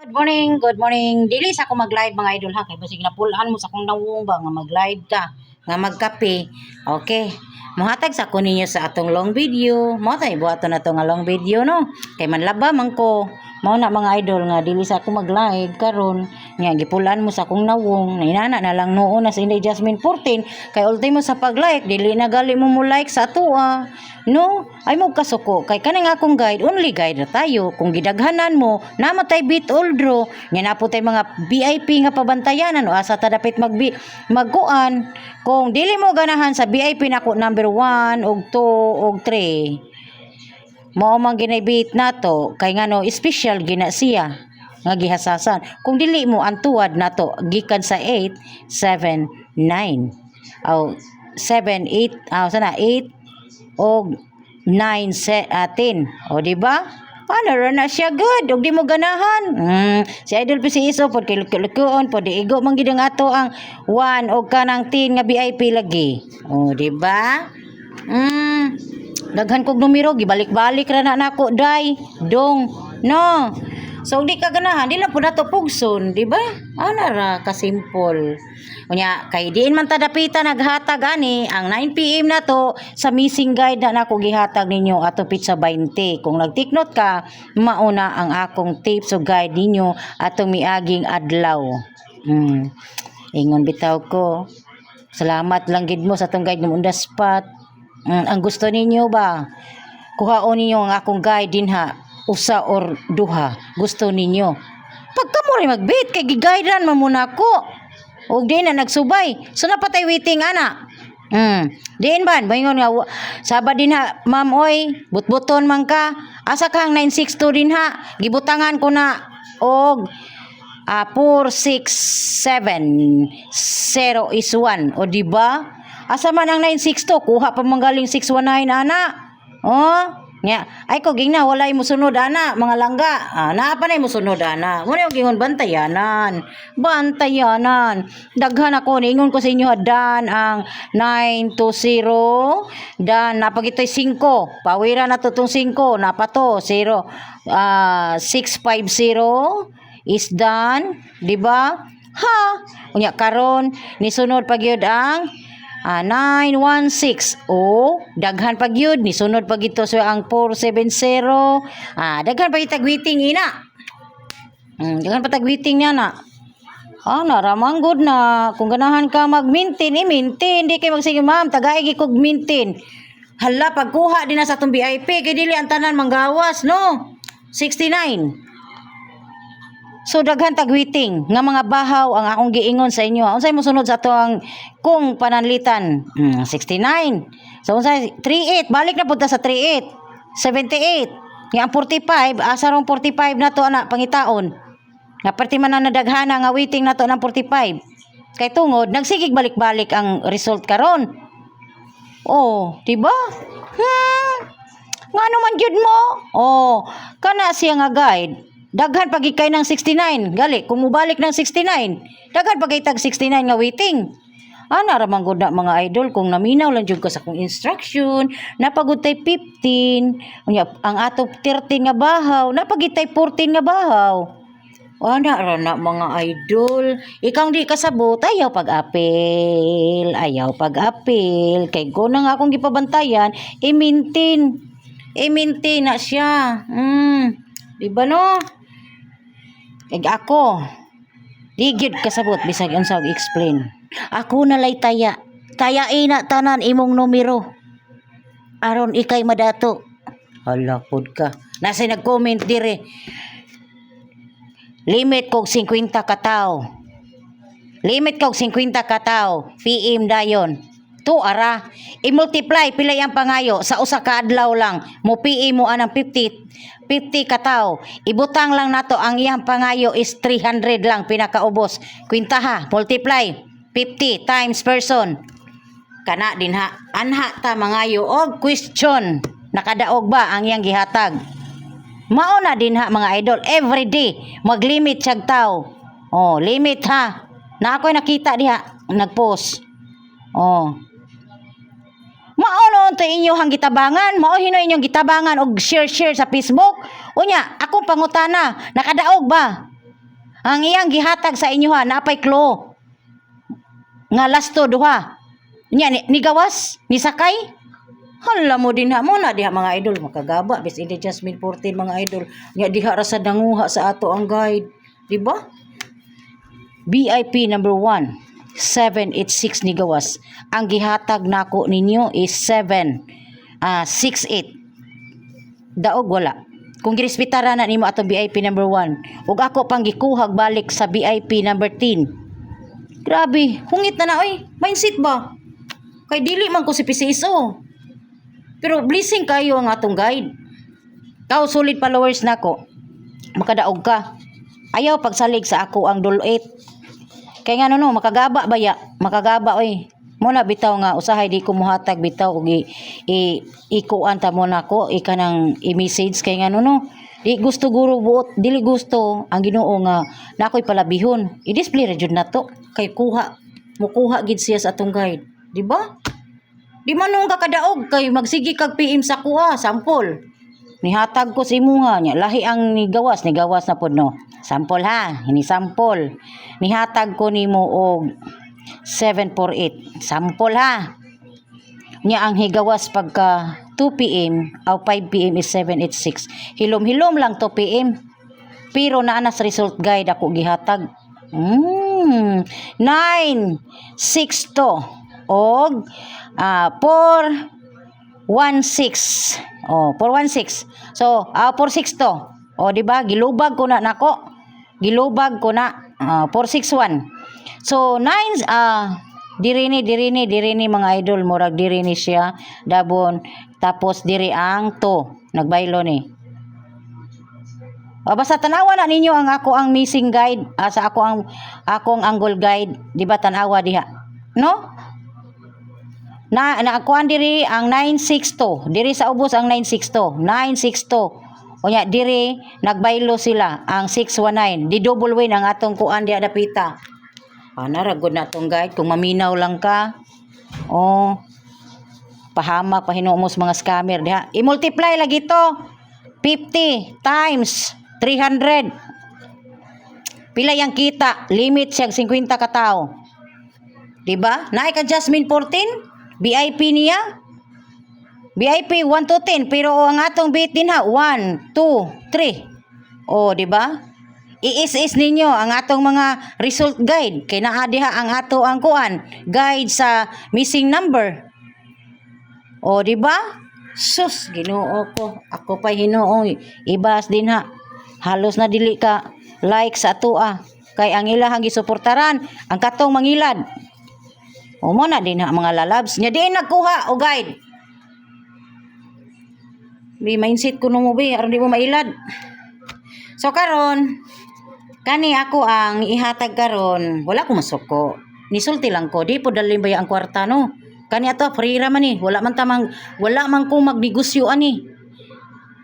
Good morning, good morning. Dili sa ako mag-live mga idol ha. Kay basig napulaan mo sa akong nawong ba nga mag-live ka, nga magkape. Okay. Muhatag sa ko ninyo sa atong long video. Mo tay buhaton na to nga long video no. Kay manlaba man ko. Mao na mga idol nga dili sa ako mag-live karon. Nga gipulaan mo sa akong nawong. Nainana na lang noon na sa Inday Jasmine 14 kay ultimo sa pag-like dili na gali mo like sa atua. No, ay mo kasuko kay kaning akong guide, only guide na tayo. Kung gidaghanan mo, namatay bit oldro, nga napo tay mga VIP nga pabantayanan o asa ta dapat magkuan. Kung dili mo ganahan sa VIP nako number 1 ug 2 ug 3. Mao man ginaybit nato kay ngano special gina siya nga gihasasan. Kung dili mo ang tuwad nato gikan sa 8, 7, 9. Aw 7, 8, sana 8 o 9, 10. O diba? Ano na siya good. Og di mo ganahan. Si Idol po si Iso pod kay lukuon pod igo man gid ang ato ang 1 o kanang 10 nga VIP lagi. O diba? Daghan kog numero gibalik-balik ra na nako day. Dong. No. So di ka ganahan, di lang po nato pugson, di ba? Ana ra ka simple. Unya kay diin man ta dapita naghatag ani ang 9 PM na to sa missing guide na nako gihatag ninyo ato pizza 20. Kung nagtiknot ka, mauna ang akong tips o guide ninyo atong miaging adlaw. Ingon bitaw ko. Salamat lang gid mo sa atong guide mo on the spot. Ang gusto ninyo ba? Kuhaon ninyo ang akong guide dinha. Usa or duha gusto ninyo pagka mo rin magbit kay gigayran man muna ko og di na nagsubay so napatay waiting ana diin ban baingon nga sabad din ha ma'am oy butbuton man ka asa kang 962 din ha gibutangan ko na og 4670 is 1 o di ba asa man ang 962 kuha pa manggaling 619 ana oh nya ay ko ging na walay mo sunod ana mga langga naa pa nay mo sunod ana mo na gingon bantayanan daghan ako niingon ko sa inyo dan ang 920 dan napagitoy 5 pawira na to tong 5 napato 0 650 is done di ba ha unya karon ni sunod pa gyud ang 916 daghan pag yun ni sunod pag ito so ang 470 daghan pa itagwiting ina daghan pa tagwiting niya na naramang good na kung ganahan ka mag-maintain i-maintain di kay magsige ma'am tagay kog maintain hala pagkuha din na sa atong VIP kay dili ang tanan manggawas no 69. So daghan tagwiting nga mga bahaw ang akong giingon sa inyo. Unsay mo sunod sa ato ang kung pananlitan? 69. So unsay 38 balik na punta sa 38. 78. Nga ang 45 asa rong 45 nato ana pangitaon. Nga perti man na daghana nga waiting nato ng 45. Kay tungod nagsigig balik-balik ang result karon. Di ba? Ngano man jud mo? Kana siya nga guide. Daghan pagikay ng 69. Gali, kung mubalik ng 69, daghan pagitag 69 nga waiting. Naramang gud na mga idol kung naminaw lang jud ko sa akong instruction, napagud tay 15, ang ato 13 nga bahaw, napagitay 14 nga bahaw. Ra na mga idol. Ikaw di kasabot, ayaw pag-apil. Kay ko na nga akong gipabantayan, i-maintain na siya. Di ba no? Ako digid kasabot bisag unsa og explain ako nalay tayain na tanan imong numero aron ikay madato hala pud ka nasa nag-comment dire limit kog 50 ka tawo PM dayon ara i-multiply pilay ang pangayo sa usa ka adlaw lang mo PM mo anang 50 ka tawo ibutang lang nato ang iyang pangayo is 300 lang pinakaubos kwenta ha multiply 50 times person kana din ha anha ta mangayo og question nakadaog ba ang iyang gihatag mao na din ha mga idol everyday maglimit siyag tawo limit ha na ako'y nakita diha nagpost mao noon to inyong gitabangan mao hino inyong gitabangan og share sa Facebook unya akong pangutana nakadaog ba Ang iyang gihatag sa inyo ha, napay klo. Nga lasto duha. Nya ni gawas, ni sakay. Hala mo din ha, mo na diha mga idol, makagaba bis in the Jasmine 14 mga idol. Nya diha ra sa danguha sa ato ang guide, di ba? VIP number 1, 786 ni gawas. Ang gihatag nako ninyo is 768. Daog wala. Kung girispitara na nimo atong VIP number 1, ug ako pang gikuhag balik sa VIP number 10. Grabe, hungit na oy. Mindset ba? Kay dili man ko si PCSO. Pero blessing kayo ang atong guide. Kau solid followers nako. Makadaog ka. Ayaw pagsalig sa ako ang dulo 8. Kay nga no, makagaba ba ya? Makagaba oy. Muna bitaw nga usahay di ko muhatag bitaw og ikuan ta mo nako ikanang i-message kay nga no. Di gusto guro buot, dili gusto ang Ginoo nga nakoy palabihon. I-display ra jud nato kay kuha. Mukuha gid siya sa atong guide, di ba? Di man nung kakadaog kay magsigi kag PM sa kuha, sample. Nihatag ko sa imuha nya, lahi ang ni gawas na pod no. Sample ha, ini sample. Nihatag ko nimo og 748. Sample ha. Nya ang higawas pagka 2 PM o 5 PM is 786. Hilom-hilom lang 2 PM. Pero naa na sa result guide ako gihatag. 962 og 416. Oh, 416. So, 462. O di ba gilubag ko na nako. Gilubag ko na 461. So 9 diri ni mga idol murag diri ni siya dabon tapos diri ang 2 nagbaylo ni. Basta tanawa na ninyo ang ako ang missing guide sa akong angle guide, di ba tanawa diha. No? Na kuan diri ang 962, diri sa ubos ang 962. Unya diri nagbaylo sila ang 619. Di double win ang atong kuan diha dapita. Naragod na atong guide kung maminaw lang ka. Pahamak pahinuomos mga scammer diha. I-multiply lagi to. 50 times 300. Pila yang kita? Limit siya 50 ka tao. Diba? Naay ka Jasmine 14? VIP niya? VIP 1 to 10 pero ang atong bitin ha 1, 2, 3. Diba? I-is ninyo ang atong mga result guide kay naa diha ang ato ang kuan guide sa missing number. Diba? Sus, Ginoo ko. Ako pa Ginoo. Ibas din ha. Halos na dili ka like sa ato kay ang ilahang gisuportaran ang katong mangilad. Mo na din ha mga lalabs. Nya di nagkuha o guide. May mindset ko mo be aron di mo mailad. So karon kani ako ang ihatag karon, wala ko masuko. Nisulti lang ko, di po dalhin ba ang kwarta no. Kani ato free ra man ni, wala man ko magnegosyo ani.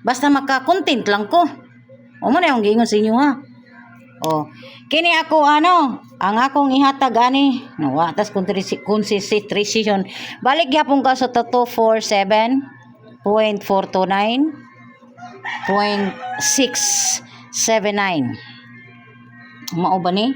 Basta maka-content lang ko. Mo na yung giingon sa inyo ha. Kini ako ang akong ihatag ani. No, tas concentration. Balik gyapon ka sa 247.429.679. Mao ba ni?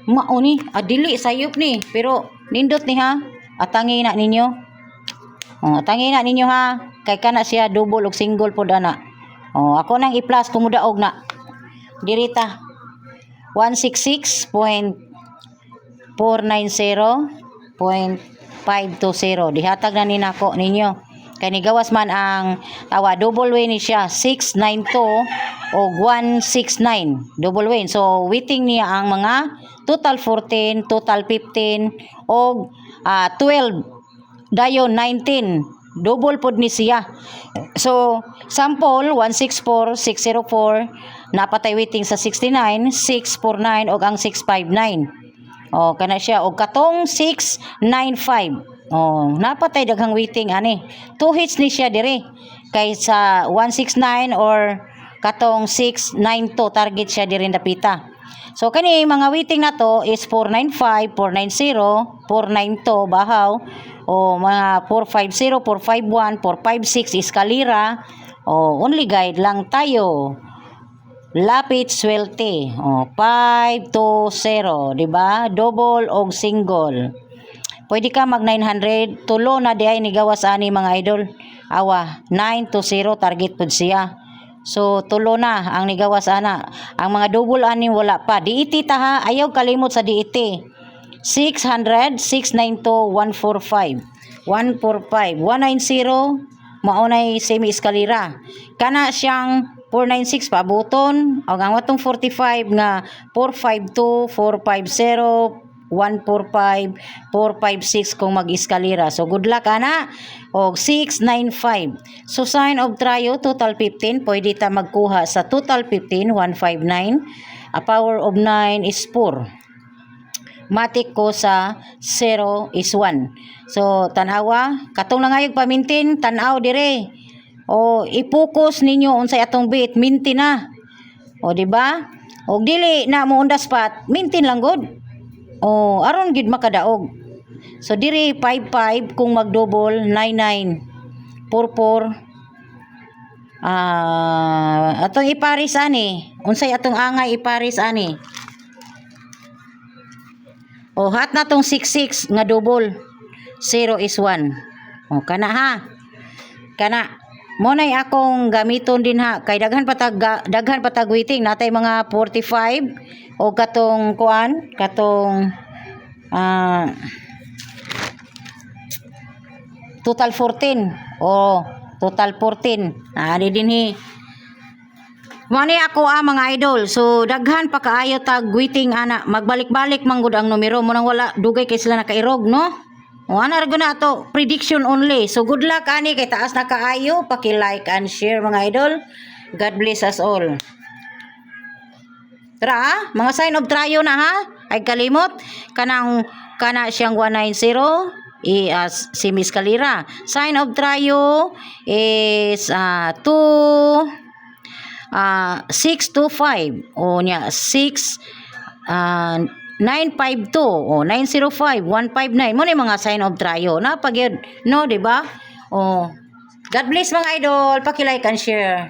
Mao ni, dili sayop ni, pero nindot ni ha. Atangi na ninyo. Atangi na ninyo ha. Kay kana siya double og single pod ana. Ako nang i-plus kung mudaog na. Dirita 166.490.520. Dihatag na ni nako ninyo. Kay ni gawas man ang double win ni siya 692 o 169 double win. So waiting niya ang mga total 14, total 15 o 12 dayon 19 double pod ni siya. So sample 164604 napatay waiting sa 69, 649 og ang 659. Kana siya og katong 695. Napatay daghang waiting ani. 2 hits ni siya dire. Kay sa 169 or katong 692 target siya dire dapita. So kani mga waiting na to is 495, 490, 492 bahaw mga 450, 451, 456 eskalera. Only guide lang tayo. Lapit swerte. O, 5 to 0, di ba? Double o single. Pwede ka mag 900. Tulo na di ay nigawas ani mga idol. Awa, 9 to 0 target pud siya. So, tulo na ang nigawas ana. Ang mga double ani wala pa. DET ta ha. Ayaw kalimot sa DET. 600, 692, 145. 145. 190, maunay semi-eskalera. Kana siyang 496 pabuton. O ang watong 45 nga 452, 450, 145, 456 kung mag-eskalera. So, good luck, ana. O, 695. So, sign of trio, total 15. Pwede ta magkuha sa total 15, 159. A power of 9 is 4. Matik ko sa 0 is 1. So, tanawa. Katong langayog pamintin, tanaw dire. O, ipokus ninyo unsay atong bit. Minti na. O, diba? O, dili na mo on the spot. Mintin lang good. O, aron gid makadaog. So diri 55 kung mag-double 99 44 atong iparis ani. Unsay atong angay iparis ani? O hat na tong 66 nga double. 0 is 1. O kana ha. Kana mo nay akong gamiton din ha kay daghan patag waiting natay mga 45 o katong kuan katong total 14 o total 14 ani dinhi mani ako mga idol. So daghan pa kaayo tag waiting ana magbalik-balik manggod ang numero mo nang wala dugay kay sila nakairog no. O ana ra na to prediction only. So good luck ani kay taas na kaayo. Paki-like and share mga idol. God bless us all. Tara, mga sign of trio na ha. Ay kalimot kana siyang 190 semi-eskalera. Sign of trio is 6 to 5. O nya 6 952 o 905 159 mo ni mga sign of trio na pag no di ba? O God bless mga idol, paki-like and share.